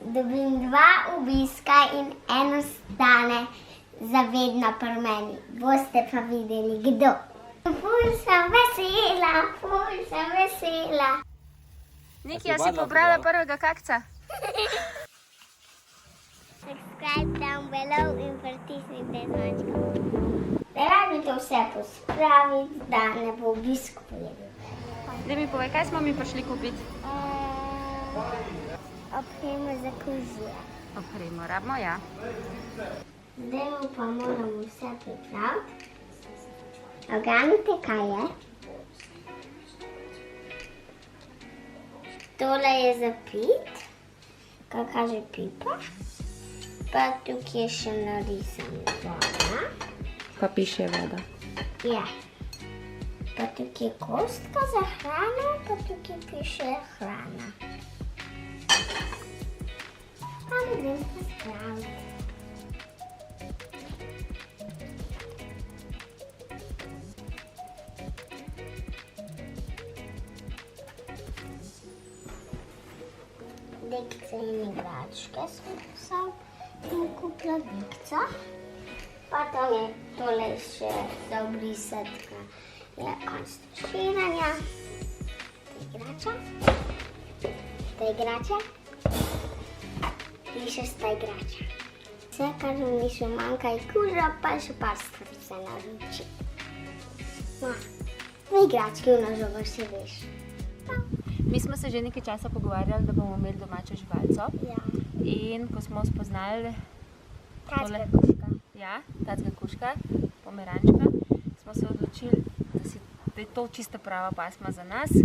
dobim 2 obiska in eno stane zavedno pri meni. Boste pa videli, kdo. Ful sem vesela. Nikija, si pobrala prvega kakca? Subscribe down below in pritisnite zvonček. Rad bi to vse pospraviti, da ne bo obisk pojedel. Daj mi povej, kaj smo mi prišli kupiti? Opremo za kožije. Opremo, rabimo, ja. Zdaj pa moramo vse pripraviti. Oganite, kaj je. Tole je za pit, kaj kaže pipa. Pa tukaj je še narisana voda. Pa piše voda. Ja. Pa tukaj je kostka za hrano, pa tukaj piše hrana. Pa grem pospraviti. Dekce in igračke sem kupila dekca. Pa tam je tole še za obrisati, je konc tuširanja. Ta igrača. In še sta igrača. Vse, kar mi še manjka, je koža, pa še par stvari za naroči. No, v igrački v nožovo še veš. Mi smo se že nekaj časa pogovarjali, da bomo imeli domačo živalco. Ja. In ko smo spoznali Tacka kužka. Ja, tacka kužka, pomerančka, smo se odločili, da je to čista prava pasma za nas, ki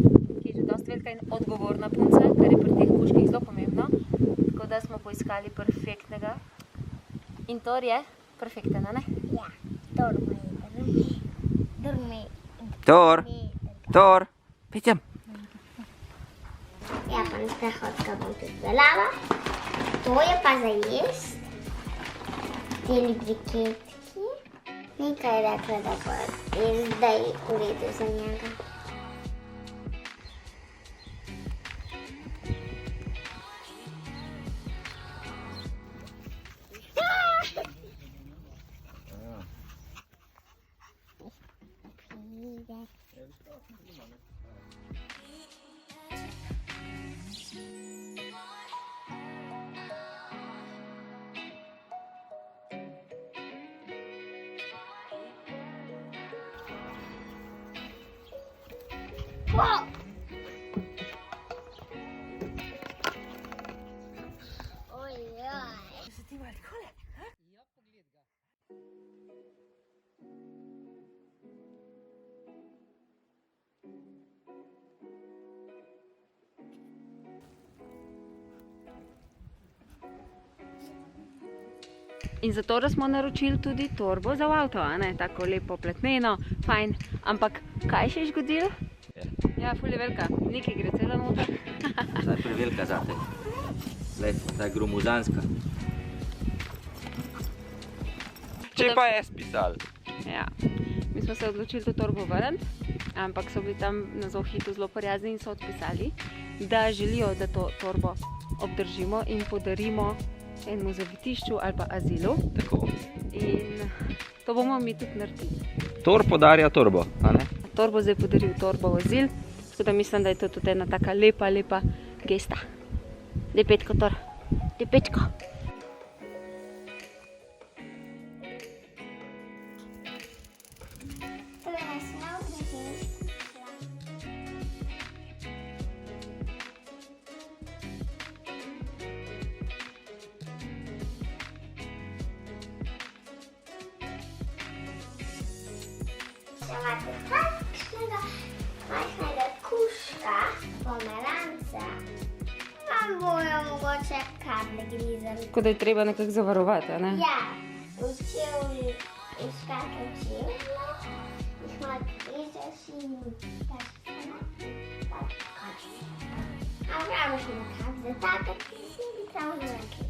je že dosti velika in odgovorna punca, kar je pri teh kužkih zelo pomembno. Tako da smo poiskali perfektnega. In Thor je perfekten, a ne? Ja, Dormi. Thor, Petja. Ja, pa na prehodka bom tudi pelala. To je pa za jest. Teli briketki. Nekaj je rekla, da pa je zdaj v redu za njega. Wow! Ojoj. Se ti malo takole? Ja, pogled ga. In zato smo naročili tudi torbo za v avto, a ne? Tako lepo pletneno, fajn. Ampak kaj še je zgodilo? Ja, ful je velika. Nekaj gre cela noter. Ta je prevelika zate. Glej, ta je gromozanska. Če pa je spisal. Ja. Mi smo se odločili to torbo vrniti, ampak so bili tam na Zohitu zelo prijazni in so odpisali, da želijo, da to torbo obdržimo in podarimo enemu zavetišču ali pa azilu. Tako. In to bomo mi tudi naredili. Thor podarja torbo, a ne? Torbo zdaj podaril torbo v azil, tako da mislim, da je to tudi ena taka lepa gesta. Lepetko, Thor. Lepetko. To je naslov, da ti je imate takšnega majhnega kužka, pomeranca, vam bojo mogoče kar ne grizali. Tako da je treba nekako zavarovati, a ne? Ja, učil iskati čevlje, jih malo pogrizeš in daš samo tako kači. A praviš nekak za tako, ki si bi tam zvrkli.